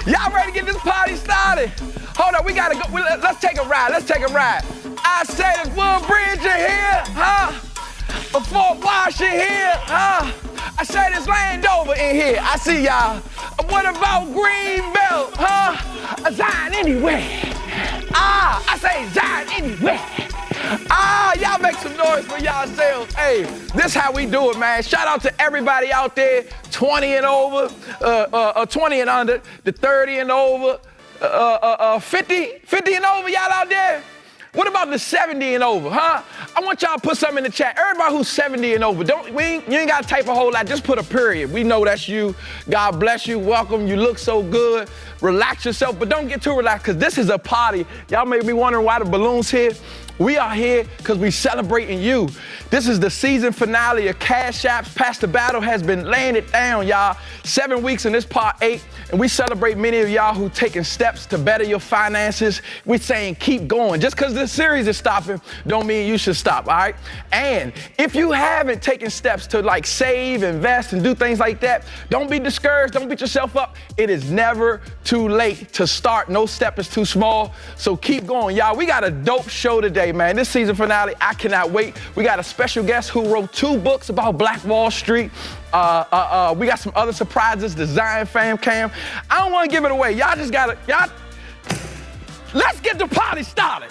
Y'all ready to get this party started? Hold on, we gotta go. Let's take a ride. I say this Woodbridge in here, huh? Fort Wash in here, huh? I say this Landover in here. I see y'all. What about Greenbelt, huh? Zion anywhere. I say Zion anywhere. Y'all make some noise for yourselves. Hey, this how we do it, man. Shout out to everybody out there, 20 and over, 20 and under, the 30 and over, 50 and over, y'all out there? What about the 70 and over, huh? I want y'all to put something in the chat. Everybody who's 70 and over, you ain't gotta type a whole lot, just put a period. We know that's you. God bless you, welcome, you look so good. Relax yourself, but don't get too relaxed, because this is a party. Y'all may be wondering why the balloon's here. We are here because we celebrating you. This is the season finale of Cash Apps. Pastor Battle has been laying it down, y'all. 7 weeks in this part 8, and we celebrate many of y'all who taking steps to better your finances. We're saying keep going. Just because this series is stopping don't mean you should stop, all right? And if you haven't taken steps to like save, invest, and do things like that, don't be discouraged, don't beat yourself up. It is never too late to start. No step is too small, so keep going, y'all. We got a dope show today, man. This season finale, I cannot wait. We got a special guest who wrote 2 books about Black Wall Street. We got some other surprises, the Zion fam cam. I don't want to give it away. Y'all just gotta, let's get the party started.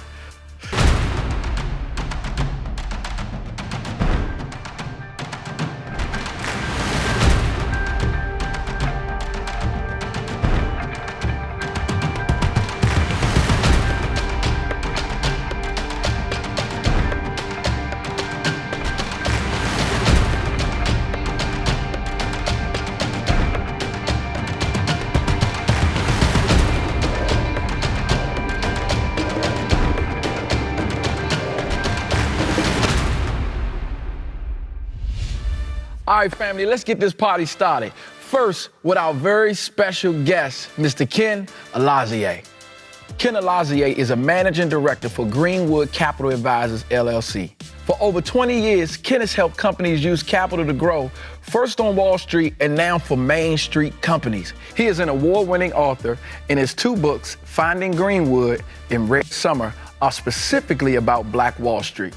All right, family, let's get this party started. First, with our very special guest, Mr. Ken Allazier. Ken Allazier is a managing director for Greenwood Capital Advisors, LLC. For over 20 years, Ken has helped companies use capital to grow, first on Wall Street and now for Main Street companies. He is an award-winning author, and his 2 books, Finding Greenwood and Red Summer, are specifically about Black Wall Street.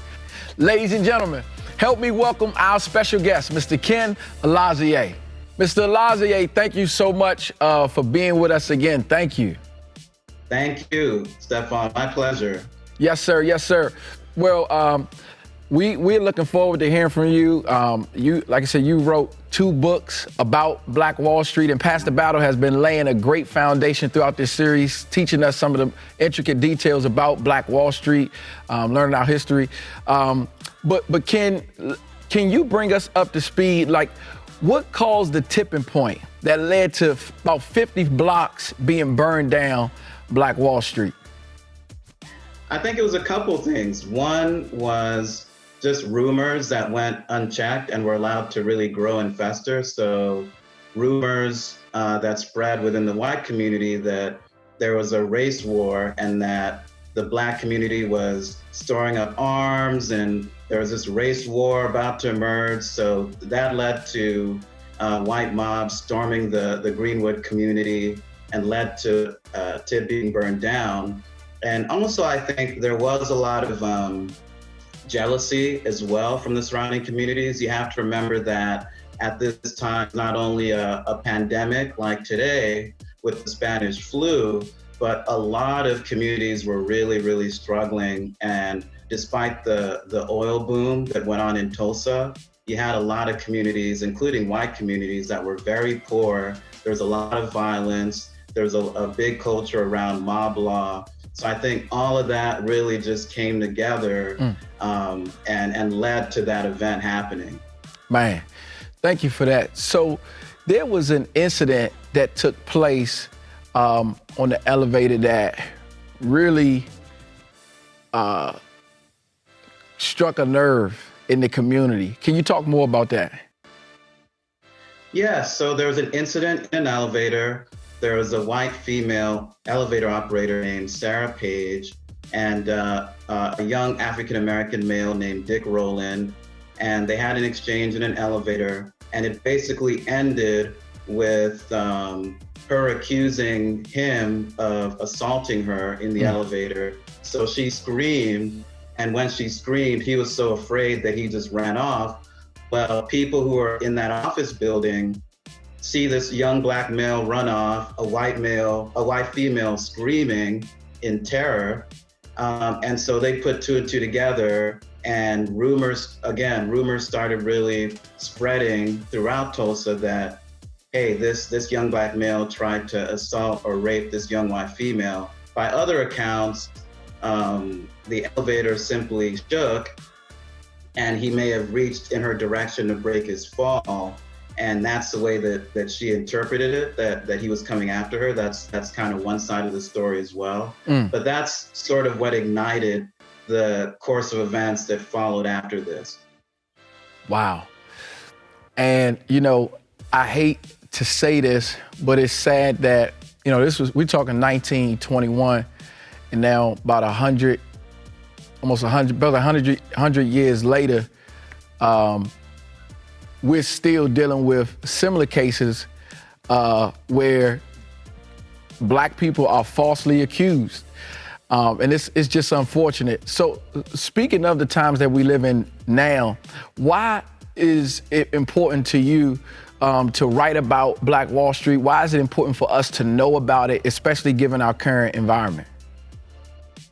Ladies and gentlemen, help me welcome our special guest, Mr. Ken Allazier. Mr. Allazier, thank you so much for being with us again. Thank you. Thank you, Stefan. My pleasure. Yes, sir. Yes, sir. Well, we're looking forward to hearing from you. Like I said, you wrote 2 books about Black Wall Street, and Pastor Battle has been laying a great foundation throughout this series, teaching us some of the intricate details about Black Wall Street, learning our history. But can you bring us up to speed? Like, what caused the tipping point that led to about 50 blocks being burned down Black Wall Street? I think it was a couple things. One was just rumors that went unchecked and were allowed to really grow and fester. So rumors that spread within the white community that there was a race war and that the Black community was storing up arms and there was this race war about to emerge. So that led to white mobs storming the Greenwood community and led to it being burned down. And also, I think there was a lot of jealousy as well from the surrounding communities. You have to remember that at this time, not only a pandemic like today with the Spanish flu, but a lot of communities were really, really struggling. And despite the oil boom that went on in Tulsa, you had a lot of communities, including white communities, that were very poor. There was a lot of violence. There was a big culture around mob law. So I think all of that really just came together and led to that event happening. Man, thank you for that. So there was an incident that took place on the elevator that really struck a nerve in the community. Can you talk more about that? Yeah, so there was an incident in an elevator. There was a white female elevator operator named Sarah Page and a young African-American male named Dick Rowland. And they had an exchange in an elevator, and it basically ended with her accusing him of assaulting her in the elevator. So she screamed, and when she screamed, he was so afraid that he just ran off. Well, people who are in that office building see this young black male run off, a white female screaming in terror. And so they put two and two together, and rumors started really spreading throughout Tulsa that, hey, this young black male tried to assault or rape this young white female. By other accounts, the elevator simply shook, and he may have reached in her direction to break his fall. And that's the way that she interpreted it, that he was coming after her. That's kind of one side of the story as well. But that's sort of what ignited the course of events that followed after this. Wow. And, I hate to say this, but it's sad that, we're talking 1921, and now about 100 years later, we're still dealing with similar cases where black people are falsely accused. And it's just unfortunate. So speaking of the times that we live in now, why is it important to you to write about Black Wall Street? Why is it important for us to know about it, especially given our current environment?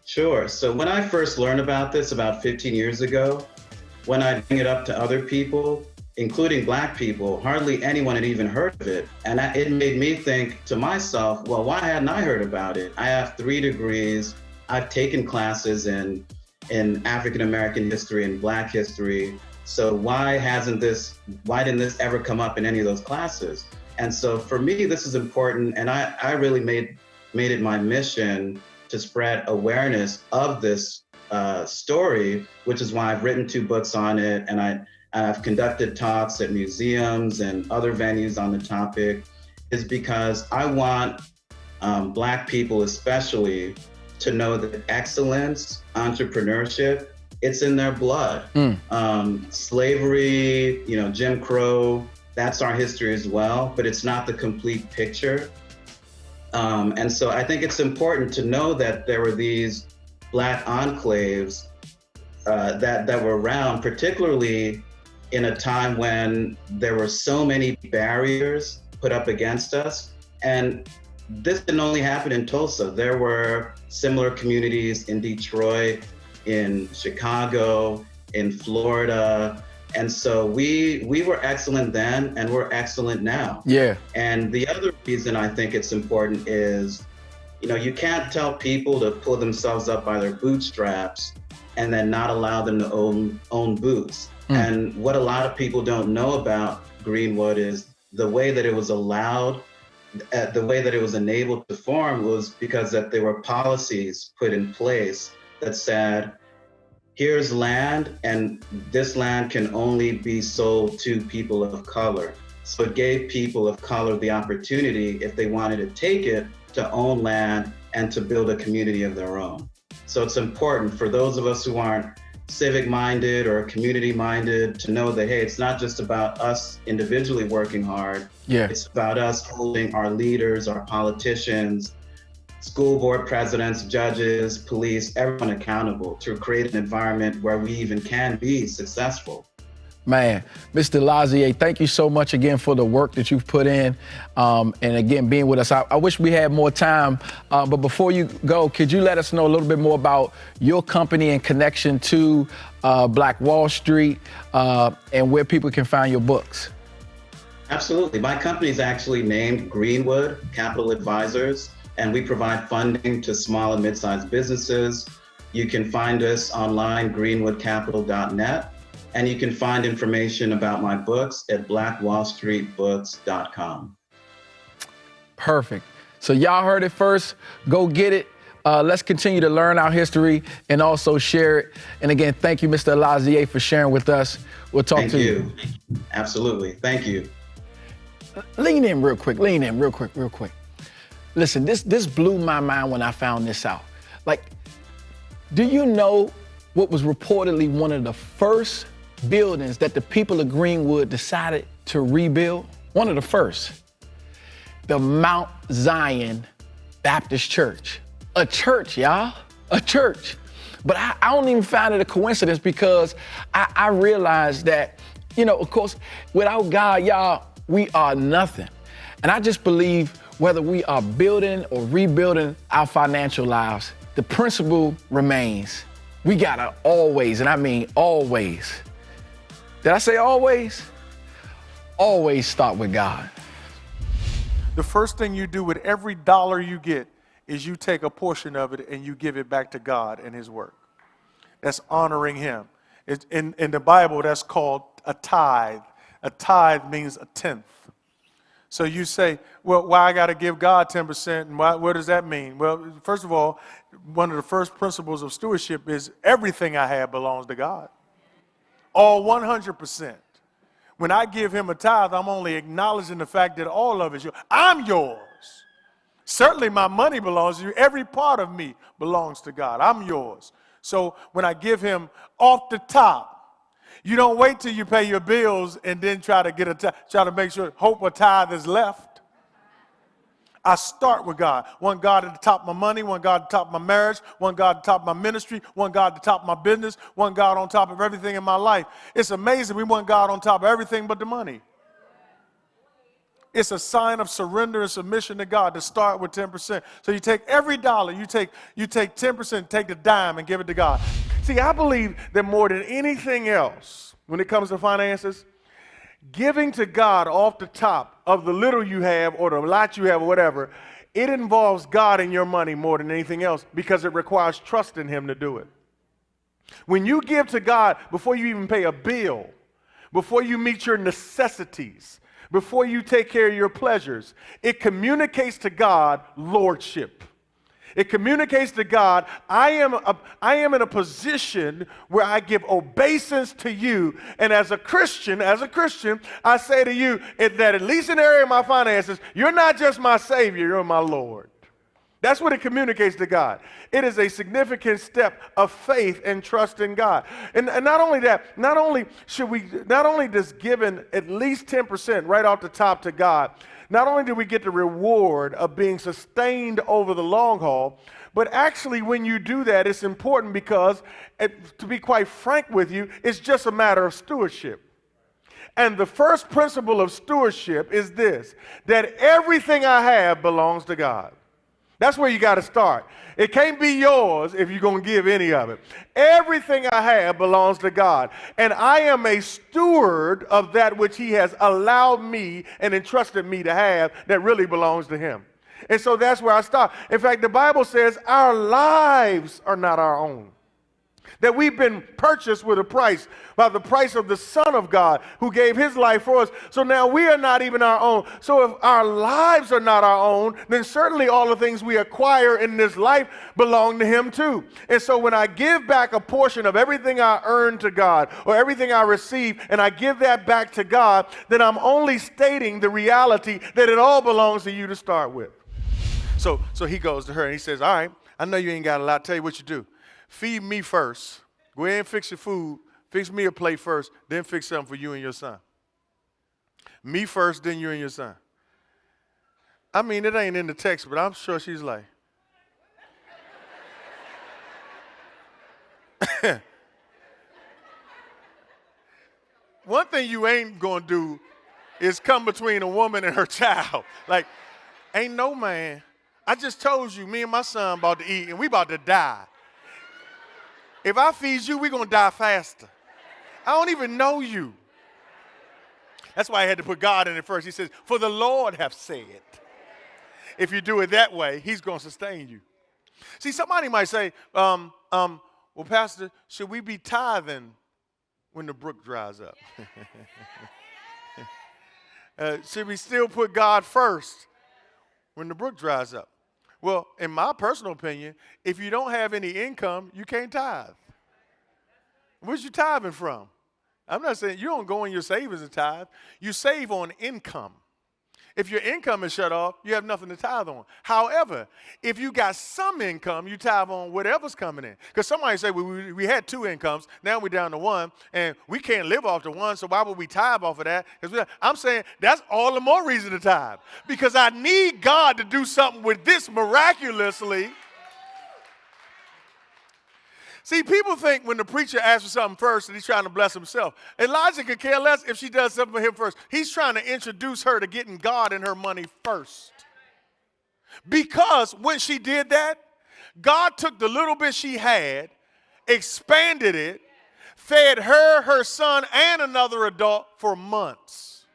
Sure. So when I first learned about this about 15 years ago, when I bring it up to other people, including black people, hardly anyone had even heard of it. And it made me think to myself, well, why hadn't I heard about it? I have 3 degrees. I've taken classes in African-American history and Black history. So why didn't this ever come up in any of those classes? And so for me, this is important. And I really made it my mission to spread awareness of this story, which is why I've written 2 books on it. And I've conducted talks at museums and other venues on the topic, is because I want Black people especially to know that excellence, entrepreneurship, it's in their blood. Slavery, Jim Crow, that's our history as well, but it's not the complete picture. And so I think it's important to know that there were these Black enclaves that were around, particularly in a time when there were so many barriers put up against us. And this didn't only happen in Tulsa. There were similar communities in Detroit, in Chicago, in Florida. And so we were excellent then, and we're excellent now. Yeah. And the other reason I think it's important is, you can't tell people to pull themselves up by their bootstraps and then not allow them to own boots. And what a lot of people don't know about Greenwood is the way that it was allowed, the way that it was enabled to form was because that there were policies put in place that said, here's land, and this land can only be sold to people of color. So it gave people of color the opportunity, if they wanted to take it, to own land and to build a community of their own. So it's important for those of us who aren't civic-minded or community-minded to know that, hey, it's not just about us individually working hard. Yeah. It's about us holding our leaders, our politicians, school board presidents, judges, police, everyone accountable to create an environment where we even can be successful. Man, Mr. Allazier, thank you so much again for the work that you've put in, and again, being with us. I wish we had more time, but before you go, could you let us know a little bit more about your company and connection to Black Wall Street, and where people can find your books? Absolutely. My company is actually named Greenwood Capital Advisors, and we provide funding to small and mid-sized businesses. You can find us online, greenwoodcapital.net. And you can find information about my books at blackwallstreetbooks.com. Perfect. So y'all heard it first. Go get it. Let's continue to learn our history and also share it. And again, thank you, Mr. Allazier, for sharing with us. We'll talk to you. Absolutely. Thank you. Lean in real quick. Listen, this blew my mind when I found this out. Like, do you know what was reportedly one of the first buildings that the people of Greenwood decided to rebuild? One of the first. the Mount Zion Baptist Church. A church, y'all, a church. But I don't even find it a coincidence because I realize that, you know, of course, without God, y'all, we are nothing. And I just believe whether we are building or rebuilding our financial lives, the principle remains. We gotta always, and I mean always, did I say always? Always start with God. The first thing you do with every dollar you get is you take a portion of it and you give it back to God and his work. That's honoring him. In the Bible, that's called a tithe. A tithe means a tenth. So you say, well, why I got to give God 10%? And what does that mean? Well, first of all, one of the first principles of stewardship is everything I have belongs to God. All 100%. When I give him a tithe, I'm only acknowledging the fact that all of it is yours. I'm yours. Certainly my money belongs to you. Every part of me belongs to God. I'm yours. So when I give him off the top, you don't wait till you pay your bills and then try to make sure, hope a tithe is left. I start with God. Want God at the top of my money, want God at the top of my marriage, want God at the top of my ministry, want God at the top of my business, want God on top of everything in my life. It's amazing. We want God on top of everything but the money. It's a sign of surrender and submission to God to start with 10%. So you take every dollar, you take 10%, take the dime and give it to God. See, I believe that more than anything else, when it comes to finances, giving to God off the top of the little you have or the lot you have or whatever, it involves God in your money more than anything else because it requires trust in him to do it. When you give to God before you even pay a bill, before you meet your necessities, before you take care of your pleasures, it communicates to God lordship. It communicates to God, I am in a position where I give obeisance to you. And as a Christian, I say to you that at least in the area of my finances, you're not just my Savior, you're my Lord. That's what it communicates to God. It is a significant step of faith and trust in God. And not only that, not only does giving at least 10% right off the top to God, not only do we get the reward of being sustained over the long haul, but actually when you do that, it's important because, to be quite frank with you, it's just a matter of stewardship. And the first principle of stewardship is this, that everything I have belongs to God. That's where you got to start. It can't be yours if you're going to give any of it. Everything I have belongs to God. And I am a steward of that which he has allowed me and entrusted me to have that really belongs to him. And so that's where I start. In fact, the Bible says our lives are not our own. That we've been purchased with a price, by the price of the Son of God who gave his life for us. So now we are not even our own. So if our lives are not our own, then certainly all the things we acquire in this life belong to him too. And so when I give back a portion of everything I earn to God or everything I receive and I give that back to God, then I'm only stating the reality that it all belongs to you to start with. So he goes to her and he says, all right, I know you ain't got a lot. Tell you what you do. Feed me first. Go ahead and fix your food. Fix me a plate first, then fix something for you and your son. Me first, then you and your son. I mean, it ain't in the text, but I'm sure she's like, one thing you ain't gonna do is come between a woman and her child. Like, ain't no man. I just told you, me and my son about to eat, and we about to die. If I feed you, we're going to die faster. I don't even know you. That's why I had to put God in it first. He says, for the Lord hath said. If you do it that way, he's going to sustain you. See, somebody might say, well, Pastor, should we be tithing when the brook dries up? Should we still put God first when the brook dries up? Well, in my personal opinion, if you don't have any income, you can't tithe. Where's you tithing from? I'm not saying you don't go in your savings and tithe. You save on income. if your income is shut off, you have nothing to tithe on. However, if you got some income, you tithe on whatever's coming in. Because somebody say, well, we had 2 incomes, now we're down to 1, and we can't live off the 1, so why would we tithe off of that? I'm saying that's all the more reason to tithe. Because I need God to do something with this miraculously. See, people think when the preacher asks for something first that he's trying to bless himself. Elijah could care less if she does something for him first. He's trying to introduce her to getting God and her money first. Because when she did that, God took the little bit she had, expanded it, fed her, her son, and another adult for months.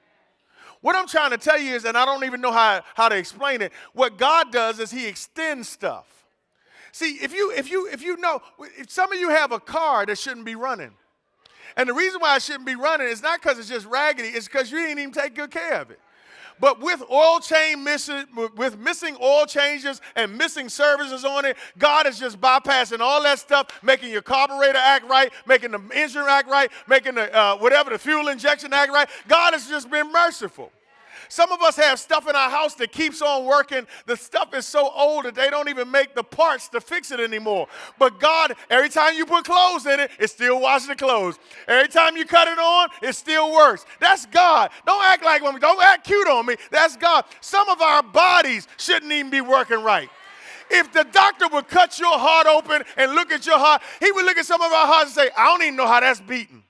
What I'm trying to tell you is, and I don't even know how to explain it, what God does is he extends stuff. See, if you know, if some of you have a car that shouldn't be running, and the reason why it shouldn't be running is not because it's just raggedy, it's because you didn't even take good care of it. But with with missing oil changes and missing services on it, God is just bypassing all that stuff, making your carburetor act right, making the engine act right, making the fuel injection act right. God has just been merciful. Some of us have stuff in our house that keeps on working. The stuff is so old that they don't even make the parts to fix it anymore. But God, every time you put clothes in it, it still washes the clothes. Every time you cut it on, it still works. That's God. Don't act cute on me. That's God. Some of our bodies shouldn't even be working right. If the doctor would cut your heart open and look at your heart, he would look at some of our hearts and say, I don't even know how that's beating.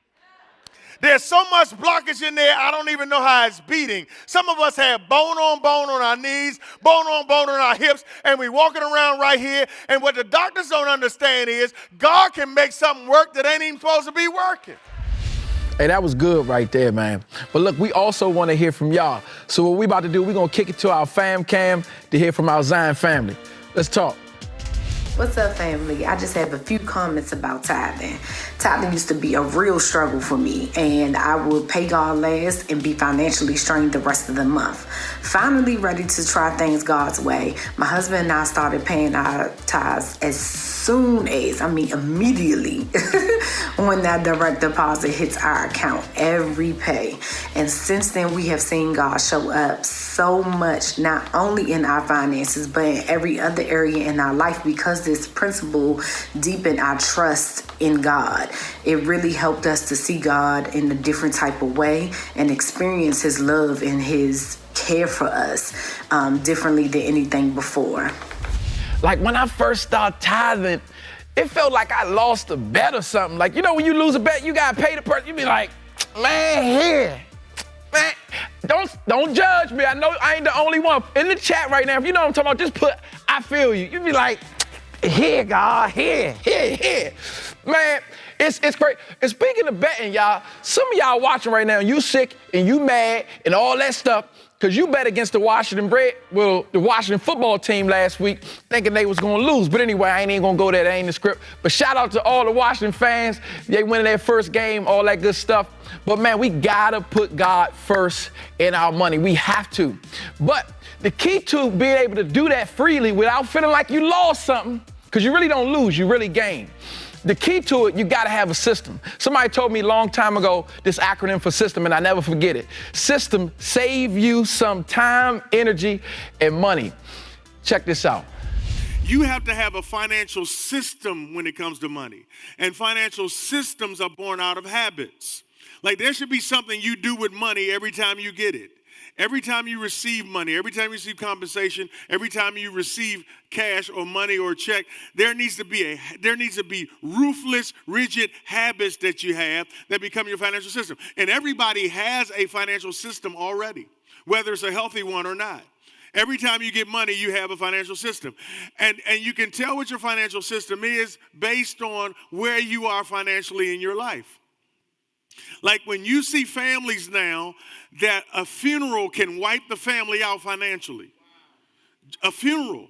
There's so much blockage in there, I don't even know how it's beating. Some of us have bone on our knees, bone on our hips, and we walking around right here. And what the doctors don't understand is God can make something work that ain't even supposed to be working. Hey, that was good right there, man. But look, we also want to hear from y'all. So what we about to do, we're going to kick it to our fam cam to hear from our Zion family. Let's talk. What's up, family? I just have a few comments about tithing. Tithing used to be a real struggle for me, and I would pay God last and be financially strained the rest of the month. Finally ready to try things God's way, my husband and I started paying our tithes immediately when that direct deposit hits our account, every pay. And since then, we have seen God show up so much, not only in our finances, but in every other area in our life, because this principle deepened our trust in God. It really helped us to see God in a different type of way and experience his love and his care for us differently than anything before. Like when I first started tithing, it felt like I lost a bet or something. Like, you know, when you lose a bet, you gotta pay the person. You be like, man, don't judge me. I know I ain't the only one. In the chat right now, if you know what I'm talking about, just put, I feel you. You be like, here, God, here. Man, it's great. And speaking of betting, y'all, some of y'all watching right now, you sick and you mad and all that stuff, because you bet against the Washington football team last week, thinking they was going to lose. But anyway, I ain't even going to go there. That ain't the script. But shout out to all the Washington fans. They winning their first game, all that good stuff. But, man, we got to put God first in our money. We have to. But the key to being able to do that freely without feeling like you lost something, because you really don't lose, you really gain. The key to it, you gotta have a system. Somebody told me a long time ago this acronym for system, and I never forget it. System, save you some time, energy, and money. Check this out. You have to have a financial system when it comes to money. And financial systems are born out of habits. Like there should be something you do with money every time you get it. Every time you receive money, every time you receive compensation, every time you receive cash or money or check, there needs to be ruthless, rigid habits that you have that become your financial system. And everybody has a financial system already, whether it's a healthy one or not. Every time you get money, you have a financial system. And you can tell what your financial system is based on where you are financially in your life. Like when you see families now that a funeral can wipe the family out financially. A funeral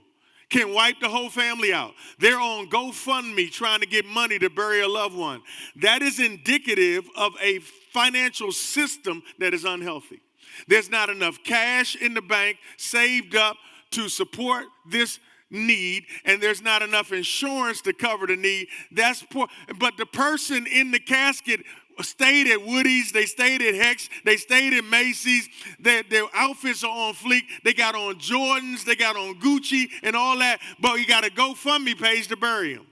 can wipe the whole family out. They're on GoFundMe trying to get money to bury a loved one. That is indicative of a financial system that is unhealthy. There's not enough cash in the bank saved up to support this need, and there's not enough insurance to cover the need. That's poor. But the person in the casket stayed at Woody's, they stayed at Hex, they stayed at Macy's. Their outfits are on fleek. They got on Jordans, they got on Gucci and all that, but you got a GoFundMe page to bury them.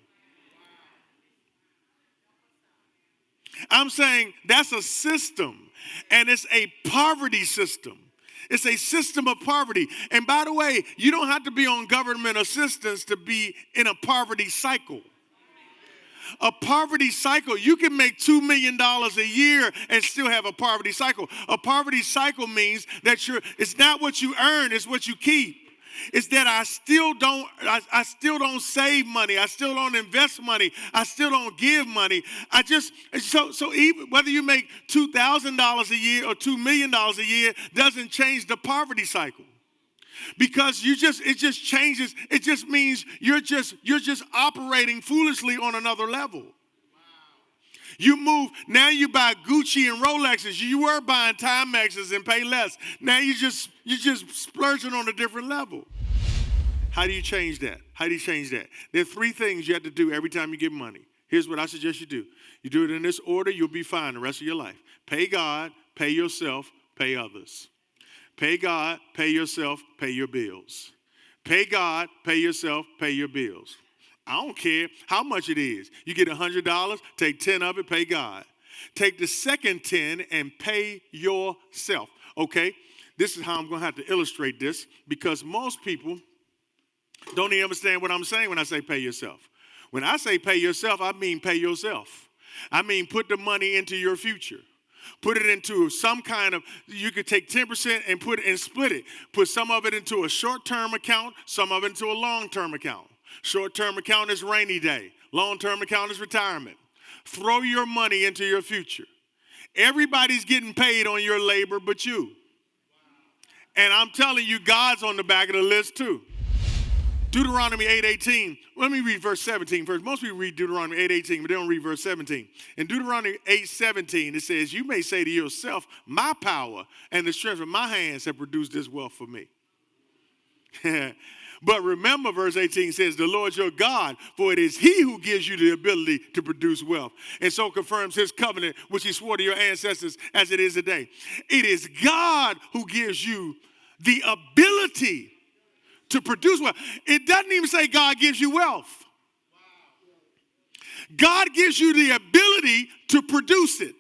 I'm saying that's a system, and it's a poverty system. It's a system of poverty. And by the way, you don't have to be on government assistance to be in a poverty cycle. A poverty cycle, you can make $2 million a year and still have a poverty cycle. A poverty cycle means that it's not what you earn, it's what you keep. It's that I still don't save money. I still don't invest money. I still don't give money. So even whether you make $2,000 a year or $2 million a year doesn't change the poverty cycle. Because it just changes. It just means you're just operating foolishly on another level. You move, now you buy Gucci and Rolexes. You were buying Timexes and pay less. Now you're just splurging on a different level. How do you change that? How do you change that? There are 3 things you have to do every time you get money. Here's what I suggest you do. You do it in this order, you'll be fine the rest of your life. Pay God, pay yourself, pay others. Pay God, pay yourself, pay your bills. Pay God, pay yourself, pay your bills. I don't care how much it is. You get $100, take 10 of it, pay God. Take the second 10 and pay yourself. Okay? This is how I'm going to have to illustrate this, because most people don't even understand what I'm saying when I say pay yourself. When I say pay yourself, I mean pay yourself. I mean put the money into your future. Put it into some kind of, you could take 10% and put it and split it. Put some of it into a short-term account, some of it into a long-term account. Short-term account is rainy day. Long-term account is retirement. Throw your money into your future. Everybody's getting paid on your labor but you. And I'm telling you, God's on the back of the list too. Deuteronomy 8:18. Let me read verse 17 first. Most people read Deuteronomy 8:18, but they don't read verse 17. In Deuteronomy 8:17, it says, you may say to yourself, my power and the strength of my hands have produced this wealth for me. But remember, verse 18 says, the Lord your God, for it is he who gives you the ability to produce wealth, and so confirms his covenant, which he swore to your ancestors as it is today. It is God who gives you the ability to produce wealth. It doesn't even say God gives you wealth. God gives you the ability to produce it.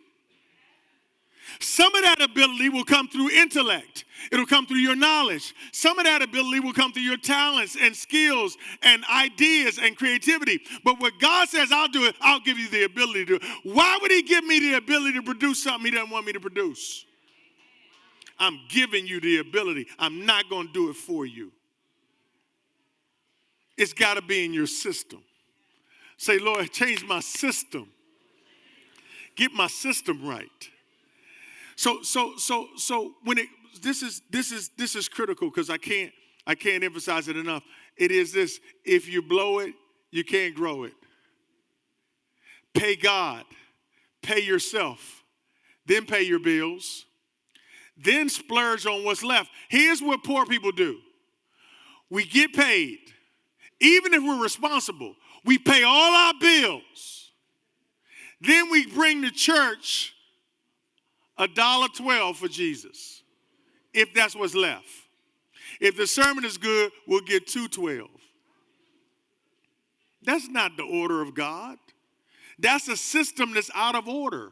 Some of that ability will come through intellect. It'll come through your knowledge. Some of that ability will come through your talents and skills and ideas and creativity. But what God says, I'll do it, I'll give you the ability to do it. Why would he give me the ability to produce something he doesn't want me to produce? I'm giving you the ability. I'm not going to do it for you. It's got to be in your system. Say, Lord, change my system. Get my system right. So when this is critical, because I can't emphasize it enough. It is this: if you blow it, you can't grow it. Pay God, pay yourself, then pay your bills, then splurge on what's left. Here's what poor people do: we get paid, even if we're responsible. We pay all our bills. Then we bring the church $1.12 for Jesus, if that's what's left. If the sermon is good, we'll get $2.12. That's not the order of God. That's a system that's out of order.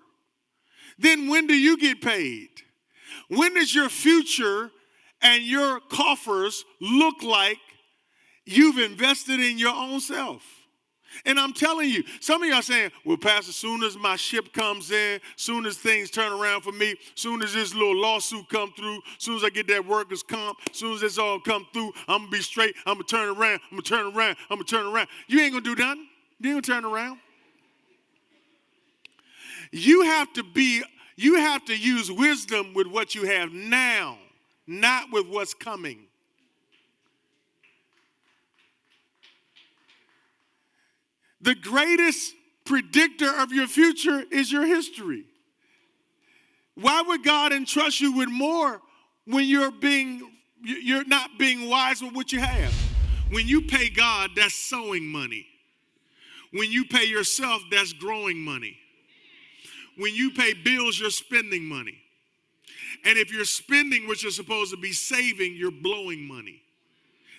Then when do you get paid? When does your future and your coffers look like you've invested in your own self? And I'm telling you, some of y'all saying, well, Pastor, soon as my ship comes in, soon as things turn around for me, soon as this little lawsuit come through, soon as I get that workers' comp, soon as this all come through, I'm going to be straight, I'm going to turn around, I'm going to turn around, I'm going to turn around. You ain't going to do nothing. You ain't going to turn around. You have to use wisdom with what you have now, not with what's coming. The greatest predictor of your future is your history. Why would God entrust you with more when you're not being wise with what you have? When you pay God, that's sowing money. When you pay yourself, that's growing money. When you pay bills, you're spending money. And if you're spending what you're supposed to be saving, you're blowing money.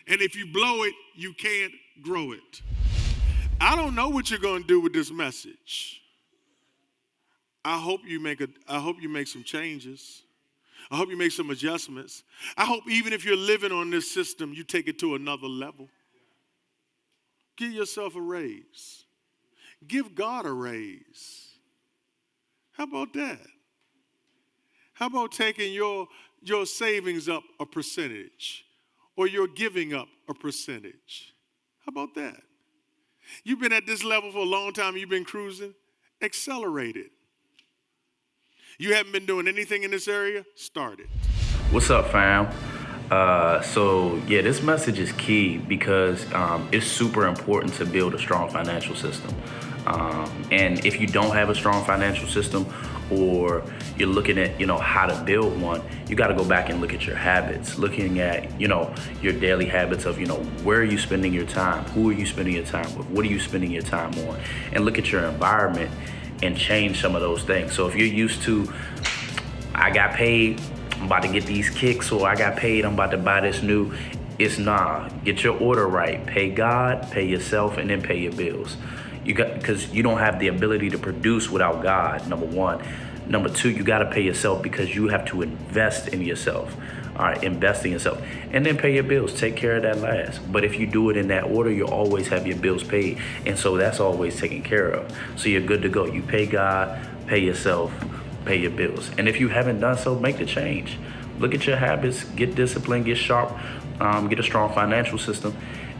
And if you blow it, you can't grow it. I don't know what you're going to do with this message. I hope you make some changes. I hope you make some adjustments. I hope even if you're living on this system, you take it to another level. Give yourself a raise. Give God a raise. How about that? How about taking your savings up a percentage or your giving up a percentage? How about that? You've been at this level for a long time. You've been cruising. Accelerate it. You haven't been doing anything in this area? Start it. What's up, fam? This message is key because it's super important to build a strong financial system. And if you don't have a strong financial system, or you're looking at, how to build one, you got to go back and look at your habits, looking at, your daily habits of, where are you spending your time? Who are you spending your time with? What are you spending your time on? And look at your environment and change some of those things. So if you're used to, I got paid, I'm about to get these kicks, or I got paid, I'm about to buy this new, get your order right. Pay God, pay yourself, and then pay your bills. Because you don't have the ability to produce without God, number one. Number two, you got to pay yourself because you have to invest in yourself. All right, invest in yourself. And then pay your bills. Take care of that last. But if you do it in that order, you'll always have your bills paid. And so that's always taken care of. So you're good to go. You pay God, pay yourself, pay your bills. And if you haven't done so, make the change. Look at your habits, get disciplined, get sharp, get a strong financial system,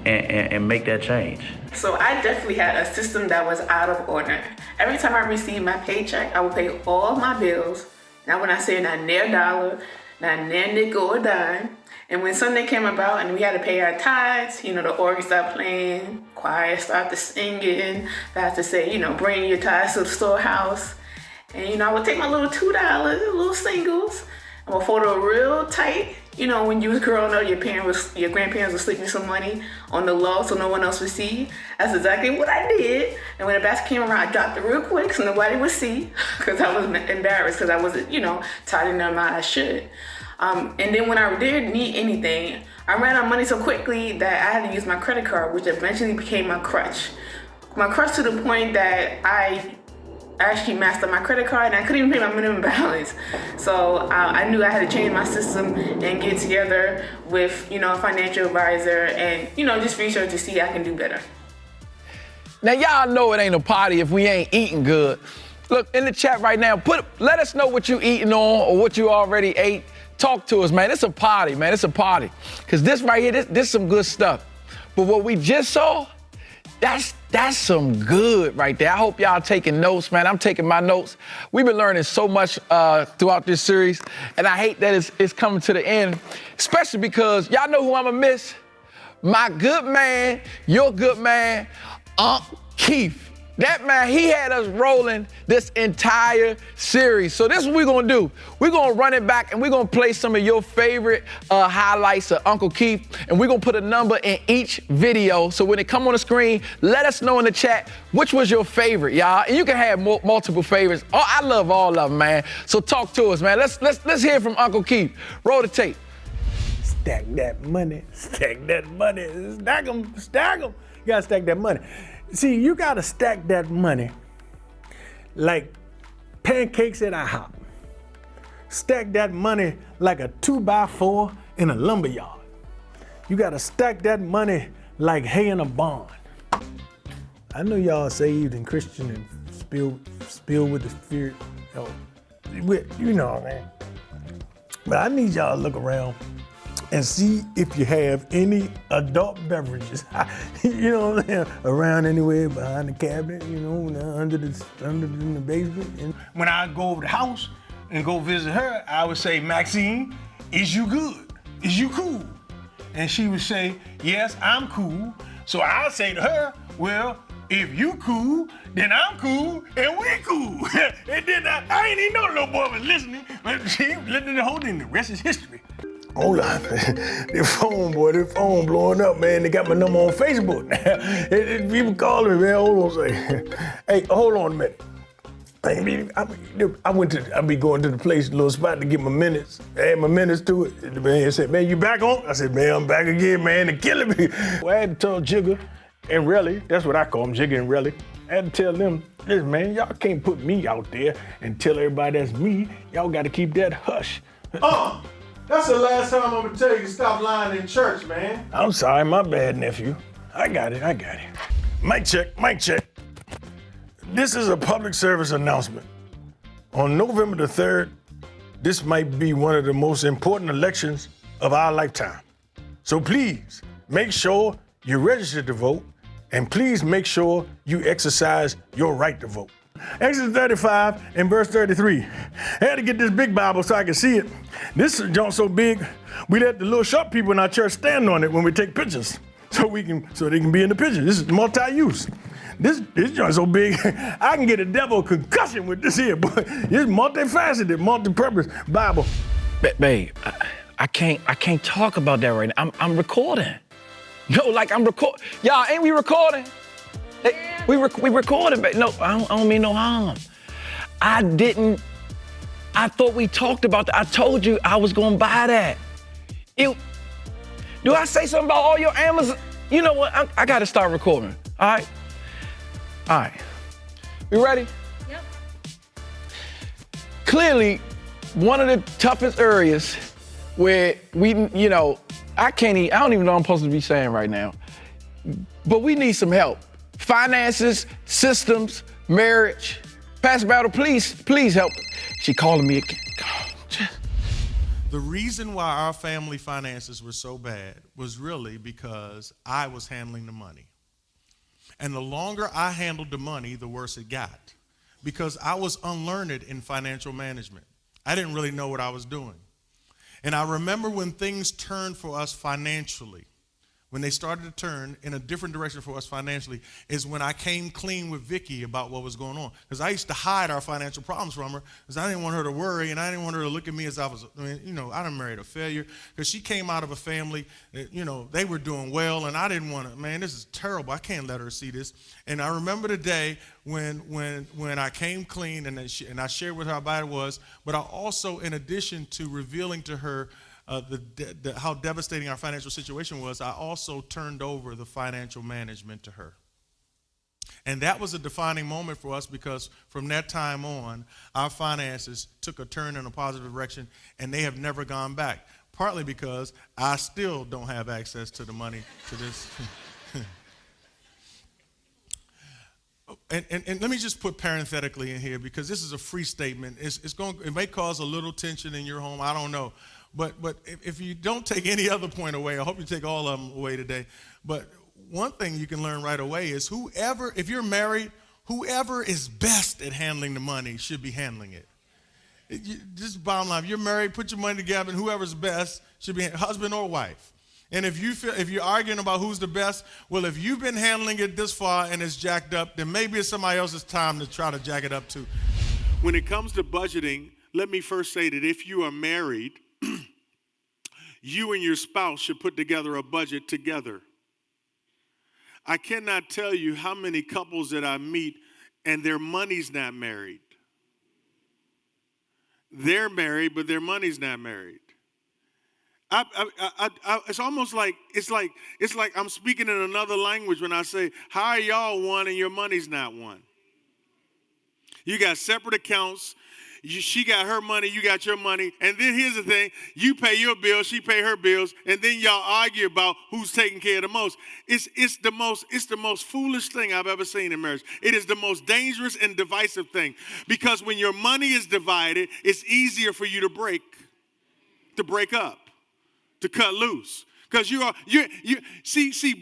and make that change. So I definitely had a system that was out of order. Every time I received my paycheck, I would pay all my bills. Now when I say not near dollar, not near nickel or dime. And when Sunday came about and we had to pay our tithes, the organ started playing, choir started singing, pastor say, bring your tithes to the storehouse. And I would take my little $2, little singles, I would fold it real tight. When you was growing up, your grandparents were sleeping some money on the low so no one else would see. That's exactly what I did. And when the basket came around, I dropped it real quick so nobody would see because I was embarrassed because I wasn't, tight in the amount I should. And then when I did need anything, I ran out of money so quickly that I had to use my credit card, which eventually became my crutch. My crutch to the point that I actually maxed out my credit card and I couldn't even pay my minimum balance. So I knew I had to change my system and get together with, a financial advisor and, just research to see I can do better. Now, y'all know it ain't a party if we ain't eating good. Look, in the chat right now, let us know what you eating on or what you already ate. Talk to us, man. It's a party, man. It's a party. Because this right here, this some good stuff. But what we just saw, that's some good right there. I hope y'all taking notes, man. I'm taking my notes. We've been learning so much throughout this series, and I hate that it's coming to the end, especially because y'all know who I'm gonna miss? My good man, your good man, Unc Keith. That man, he had us rolling this entire series. So this is what we're gonna do. We're gonna run it back and we're gonna play some of your favorite highlights of Uncle Keith, and we're gonna put a number in each video. So when it come on the screen, let us know in the chat which was your favorite, y'all. And you can have multiple favorites. Oh, I love all of them, man. So talk to us, man. Let's hear from Uncle Keith. Roll the tape. Stack that money, stack that money, stack them, stack them. You gotta stack that money. See, you gotta stack that money like pancakes at IHOP. Stack that money like a 2x4 in a lumber yard. You gotta stack that money like hay in a barn. I know y'all saved and Christian and spill with the spirit. You know, man. But I need y'all to look around and see if you have any adult beverages, you know what I'm saying, around anywhere, behind the cabinet, under in the basement. And when I go over the house and go visit her, I would say, Maxine, is you good? Is you cool? And she would say, yes, I'm cool. So I'll say to her, well, if you cool, then I'm cool, and we cool. And then I ain't even know the little boy was listening, but she was listening the whole thing. The rest is history. Hold on, the phone blowing up, man. They got my number on Facebook now. People calling me, man. Hold on a second. Hey, hold on a minute. I be going to the place, little spot to get my minutes. Add my minutes to it. And the man said, man, you back on? I said, man, I'm back again, man. They're killing me. Well, I had to tell Jigger and Relly, that's what I call them, Jigger and Relly. I had to tell them, listen, man, y'all can't put me out there and tell everybody that's me. Y'all got to keep that hush. That's the last time I'm gonna tell you to stop lying in church, man. I'm sorry, my bad, nephew. I got it. Mic check. This is a public service announcement. On November the 3rd, this might be one of the most important elections of our lifetime. So please, make sure you're registered to vote, and please make sure you exercise your right to vote. Exodus 35 and verse 33. I had to get this big Bible so I could see it. This junk so big, we let the little short people in our church stand on it when we take pictures, so they can be in the picture. This is multi-use. This joint so big, I can get a devil concussion with this here, but it's multifaceted, multi-purpose Bible. Babe, I can't talk about that right now. I'm recording. No, like I'm recording. Y'all, ain't we recording? We recording, babe. No, I don't mean no harm. I thought we talked about that. I told you I was gonna buy that. Do I say something about all your Amazon? You know what? I gotta start recording. All right. We ready? Yep. Clearly, one of the toughest areas where I don't even know what I'm supposed to be saying right now, but we need some help. Finances, systems, marriage. Pastor Battle, please help. She calling me again. The reason why our family finances were so bad was really because I was handling the money. And the longer I handled the money, the worse it got, because I was unlearned in financial management. I didn't really know what I was doing. And I remember when things turned for us financially, when they started to turn in a different direction for us financially, is when I came clean with Vicky about what was going on. Because I used to hide our financial problems from her because I didn't want her to worry, and I didn't want her to look at me as I done married a failure. Because she came out of a family that, they were doing well, and I didn't want to, man, this is terrible. I can't let her see this. And I remember the day when I came clean and I shared with her how bad it was, but I also, in addition to revealing to her how devastating our financial situation was, I also turned over the financial management to her. And that was a defining moment for us, because from that time on, our finances took a turn in a positive direction, and they have never gone back, partly because I still don't have access to the money to this. And let me just put parenthetically in here, because this is a free statement. It may cause a little tension in your home. I don't know. But if you don't take any other point away, I hope you take all of them away today. But one thing you can learn right away is if you're married, whoever is best at handling the money should be handling it. Just bottom line, if you're married, put your money together, and whoever's best should be husband or wife. And if you're arguing about who's the best, well, if you've been handling it this far and it's jacked up, then maybe it's somebody else's time to try to jack it up too. When it comes to budgeting, let me first say that if you are married, you and your spouse should put together a budget together. I cannot tell you how many couples that I meet and their money's not married. They're married, but their money's not married. It's almost like it's like I'm speaking in another language when I say, how are y'all one and your money's not one? You got separate accounts. She got her money, you got your money. And then here's the thing, you pay your bills, she pay her bills, and then y'all argue about who's taking care of the most. It's the most foolish thing I've ever seen in marriage. It is the most dangerous and divisive thing. Because when your money is divided, it's easier for you to break up, to cut loose. Because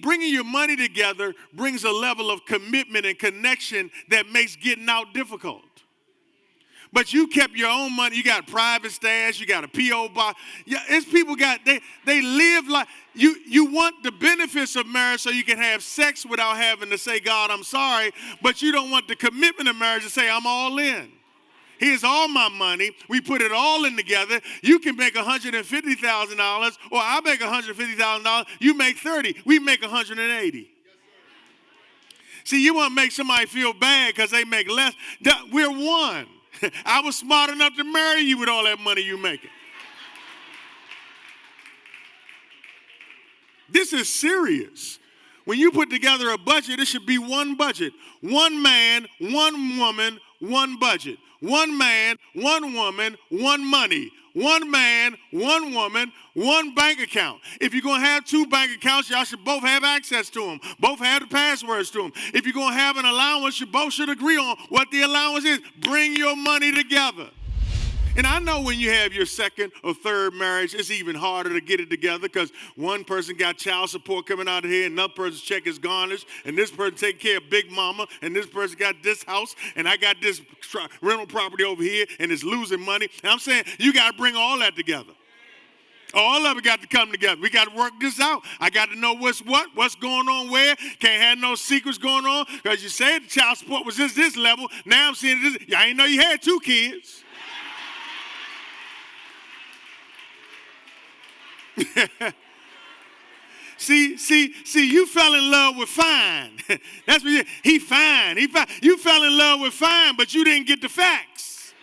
bringing your money together brings a level of commitment and connection that makes getting out difficult. But you kept your own money. You got private stash. You got a P.O. box. Yeah, it's people they live like, you want the benefits of marriage so you can have sex without having to say, God, I'm sorry. But you don't want the commitment of marriage to say, I'm all in. Here's all my money. We put it all in together. You can make $150,000, or I make $150,000. You make 30. We make 180. See, you want to make somebody feel bad because they make less. We're one. I was smart enough to marry you with all that money you making. This is serious. When you put together a budget, it should be one budget. One man, one woman, one budget. One man, one woman, one money. One man, one woman, one bank account. If you're going to have two bank accounts, y'all should both have access to them. Both have the passwords to them. If you're going to have an allowance, you both should agree on what the allowance is. Bring your money together. And I know when you have your second or third marriage, it's even harder to get it together because one person got child support coming out of here, and another person's check is garnished, and this person taking care of big mama, and this person got this house, and I got this rental property over here, and it's losing money. And I'm saying you got to bring all that together. All of it got to come together. We got to work this out. I got to know what's going on where. Can't have no secrets going on because you said the child support was this level. Now I'm seeing this. I didn't know you had 2 kids. See, you fell in love with fine. That's what he fine. You fell in love with fine, but you didn't get the facts.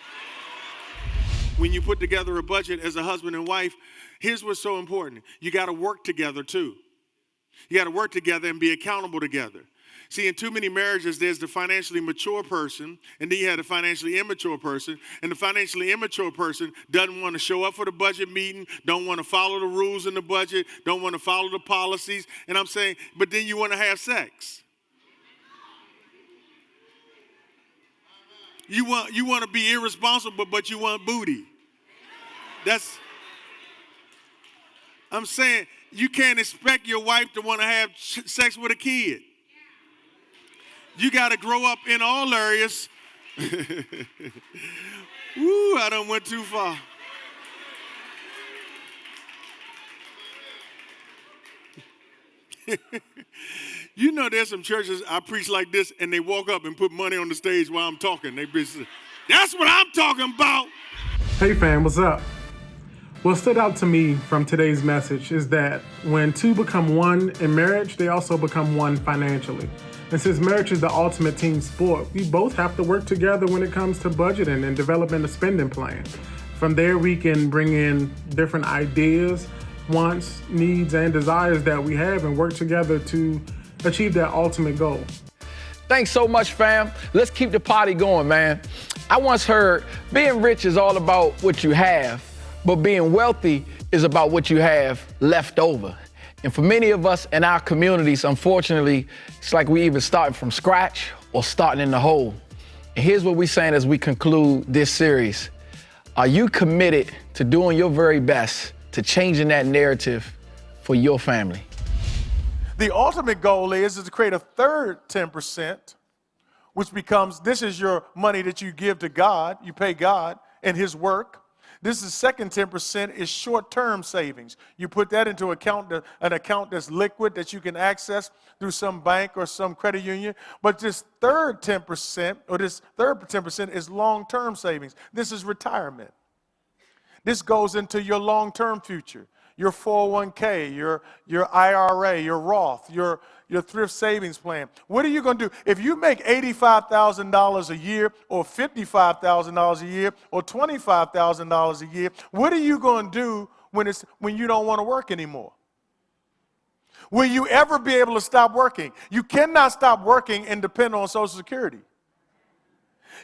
When you put together a budget as a husband and wife, here's what's so important. You got to work together too. You got to work together and be accountable together. See, in too many marriages, there's the financially mature person, and then you have the financially immature person. And the financially immature person doesn't want to show up for the budget meeting, don't want to follow the rules in the budget, don't want to follow the policies. And I'm saying, but then you want to have sex. You want to be irresponsible, but you want booty. I'm saying, you can't expect your wife to want to have sex with a kid. You got to grow up in all areas. Woo, I done went too far. You know, there's some churches I preach like this, and they walk up and put money on the stage while I'm talking. That's what I'm talking about. Hey fam, what's up? What stood out to me from today's message is that when two become one in marriage, they also become one financially. And since marriage is the ultimate team sport, we both have to work together when it comes to budgeting and developing a spending plan. From there, we can bring in different ideas, wants, needs, and desires that we have and work together to achieve that ultimate goal. Thanks so much, fam. Let's keep the party going, man. I once heard being rich is all about what you have, but being wealthy is about what you have left over. And for many of us in our communities, unfortunately, it's like we either starting from scratch or starting in the hole. And here's what we're saying as we conclude this series. Are you committed to doing your very best to changing that narrative for your family? The ultimate goal is to create a third 10%, which becomes, this is your money that you give to God, you pay God and his work. This is second 10% is short-term savings. You put that into an account that's liquid that you can access through some bank or some credit union. But this third 10% or this third 10% is long-term savings. This is retirement. This goes into your long-term future, your 401k, your IRA, your Roth, your thrift savings plan. What are you going to do? If you make $85,000 a year or $55,000 a year or $25,000 a year, what are you going to do when you don't want to work anymore? Will you ever be able to stop working? You cannot stop working and depend on Social Security.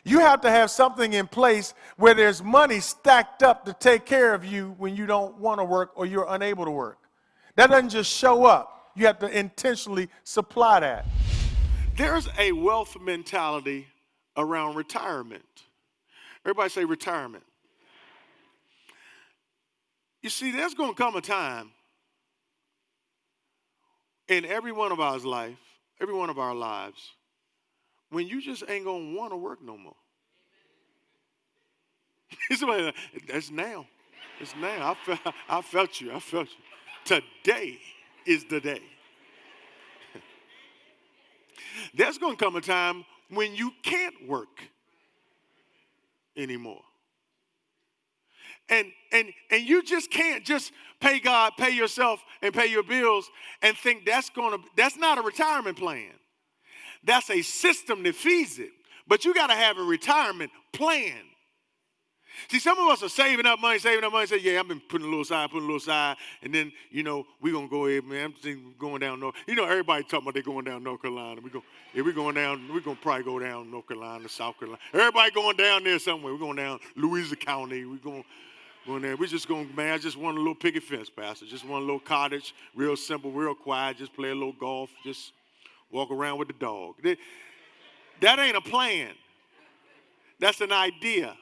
You have to have something in place where there's money stacked up to take care of you when you don't want to work or you're unable to work. That doesn't just show up. You have to intentionally supply that. There's a wealth mentality around retirement. Everybody say retirement. You see, there's going to come a time in every one of our lives, when you just ain't going to want to work no more. Somebody like, that's now. It's now. I felt you. Today is the day. There's going to come a time when you can't work anymore. And you just can't just pay God, pay yourself, and pay your bills and think that's not a retirement plan. That's a system that feeds it. But you got to have a retirement plan. See, some of us are saving up money, say, yeah, I've been putting a little aside, and then, we're going to go ahead, man. I'm thinking going down North. Everybody talking about they going down North Carolina. We're going to probably go down North Carolina, South Carolina. Everybody going down there somewhere. We're going down Louisiana County. We're going there. We're just going, man, I just want a little picket fence, Pastor. Just want a little cottage, real simple, real quiet. Just play a little golf. Just walk around with the dog. That ain't a plan. That's an idea.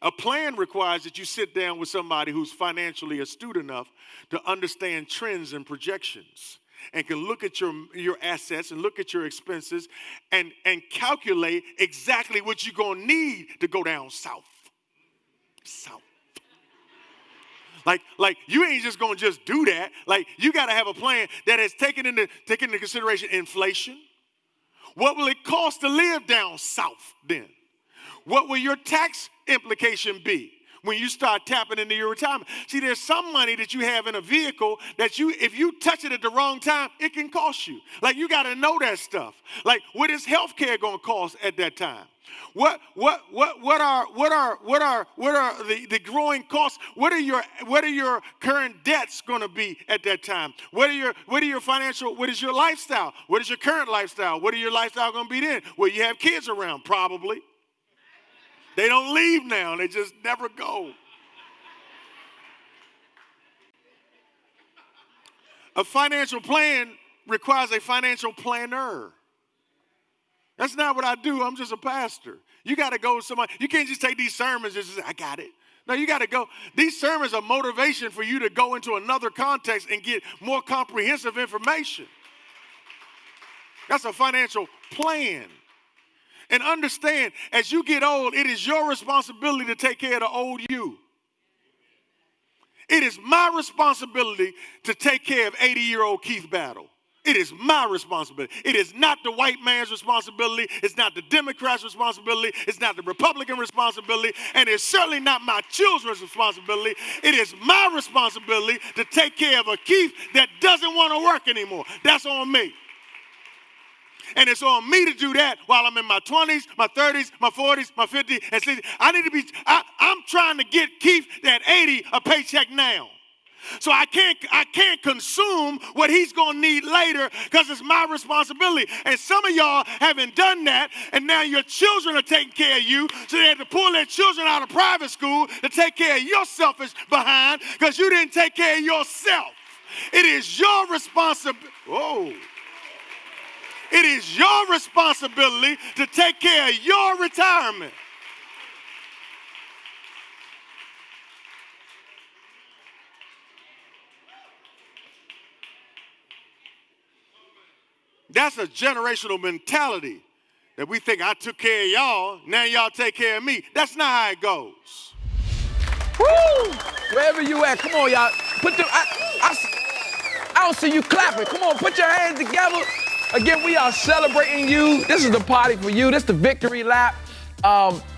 A plan requires that you sit down with somebody who's financially astute enough to understand trends and projections and can look at your assets and look at your expenses and calculate exactly what you're going to need to go down south. Like you ain't just going to just do that. Like you got to have a plan that has taken into consideration inflation. What will it cost to live down south then? What will your tax implication be when you start tapping into your retirement? See, there's some money that you have in a vehicle that if you touch it at the wrong time, it can cost you. Like you got to know that stuff. Like what is health care going to cost at that time? What are the growing costs? What are your current debts going to be at that time? What is your lifestyle? What is your current lifestyle? What are your lifestyle going to be then? Well, you have kids around, probably. They don't leave now. They just never go. A financial plan requires a financial planner. That's not what I do. I'm just a pastor. You got to go with somebody. You can't just take these sermons and just say, I got it. No, you got to go. These sermons are motivation for you to go into another context and get more comprehensive information. That's a financial plan. And understand, as you get old, it is your responsibility to take care of the old you. It is my responsibility to take care of 80-year-old Keith Battle. It is my responsibility. It is not the white man's responsibility. It's not the Democrat's responsibility. It's not the Republican responsibility. And it's certainly not my children's responsibility. It is my responsibility to take care of a Keith that doesn't want to work anymore. That's on me. And it's on me to do that while I'm in my 20s, my 30s, my 40s, my 50s, and 60s. I'm trying to get Keith at 80 a paycheck now. So I can't consume what he's going to need later because it's my responsibility. And some of y'all haven't done that, and now your children are taking care of you, so they have to pull their children out of private school to take care of your selfish behind because you didn't take care of yourself. It is your responsibility. Whoa. It is your responsibility to take care of your retirement. That's a generational mentality that we think I took care of y'all, now y'all take care of me. That's not how it goes. Woo! Wherever you at, come on, y'all. I don't see you clapping. Come on, put your hands together. Again, we are celebrating you. This is the party for you. This is the victory lap.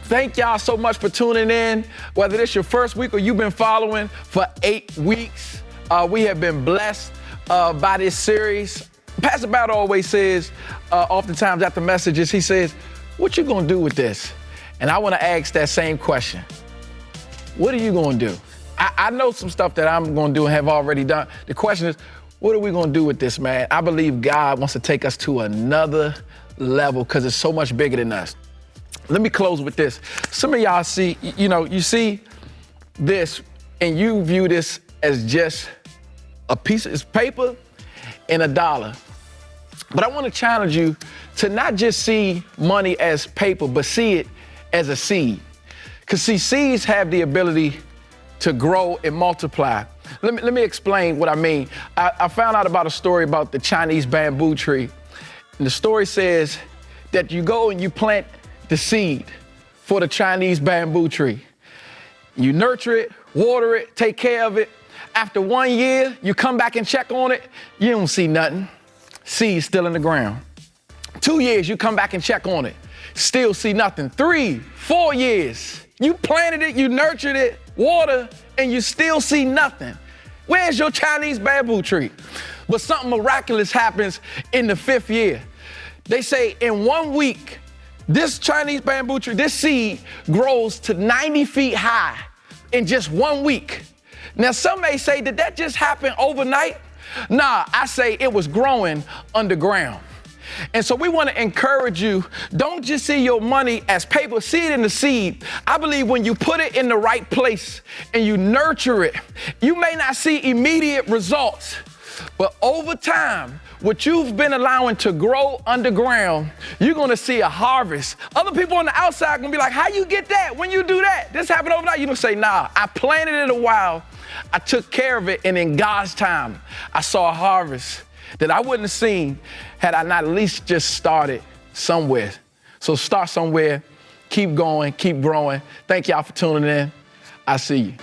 Thank y'all so much for tuning in. Whether this your first week or you've been following for 8 weeks, we have been blessed by this series. Pastor Battle always says, oftentimes after messages, he says, what you gonna do with this? And I wanna ask that same question. What are you gonna do? I know some stuff that I'm gonna do and have already done. The question is, what are we gonna do with this, man? I believe God wants to take us to another level because it's so much bigger than us. Let me close with this. Some of y'all see, you see this and you view this as just a piece of paper and $1. But I want to challenge you to not just see money as paper, but see it as a seed. Because see, seeds have the ability to grow and multiply. Let me explain what I mean. I found out about a story about the Chinese bamboo tree. And the story says that you go and you plant the seed for the Chinese bamboo tree. You nurture it, water it, take care of it. After 1 year, you come back and check on it, you don't see nothing. Seed's still in the ground. 2 years, you come back and check on it, still see nothing. 3, 4 years, you planted it, you nurtured it, water, and you still see nothing. Where's your Chinese bamboo tree? But something miraculous happens in the 5th year. They say in 1 week, this Chinese bamboo tree, this seed grows to 90 feet high in just 1 week. Now, some may say, did that just happen overnight? Nah, I say it was growing underground. And so we want to encourage you, don't just see your money as paper, see it in the seed. I believe when you put it in the right place and you nurture it, you may not see immediate results, but over time, what you've been allowing to grow underground, you're going to see a harvest. Other people on the outside going to be like, how you get that when you do that? This happened overnight. You don't say, nah, I planted it a while. I took care of it. And in God's time, I saw a harvest that I wouldn't have seen had I not at least just started somewhere. So start somewhere, keep going, keep growing. Thank y'all for tuning in. I see you.